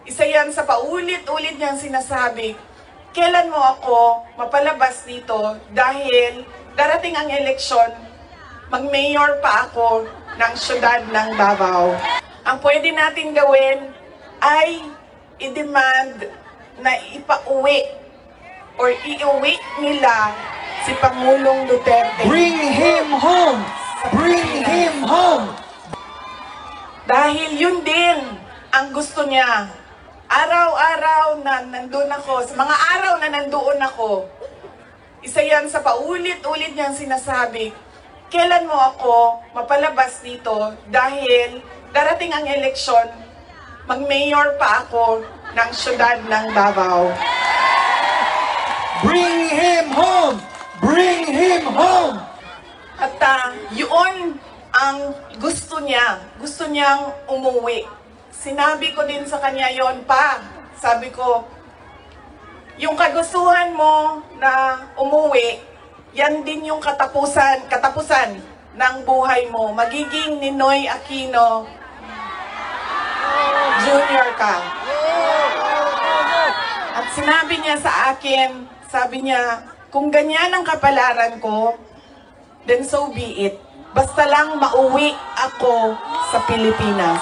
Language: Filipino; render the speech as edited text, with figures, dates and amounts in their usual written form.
Isa yan sa paulit-ulit niyang sinasabi, kailan mo ako mapalabas dito dahil darating ang eleksyon, mag-mayor pa ako ng syudad ng Davao. Ang pwede natin gawin ay i-demand na ipauwi or iuwi nila si Pangulong Duterte. Bring him home! Bring him home! Dahil yun din ang gusto niya. Araw-araw na nandun ako, sa mga araw na nandoon ako, isa yan sa paulit-ulit niyang sinasabi, kailan mo ako mapalabas dito dahil darating ang eleksyon, mag-mayor pa ako ng syudad ng Davao. Bring him home! Bring him home! At yun ang gusto niya. Gusto niyang umuwi. Sinabi ko din sa kanya yon pa. Sabi ko, yung kagustuhan mo na umuwi, yan din yung katapusan ng buhay mo. Magiging Ninoy Aquino Jr. ka. At sinabi niya sa akin, sabi niya, kung ganyan ang kapalaran ko, then so be it. Basta lang mauwi ako sa Pilipinas.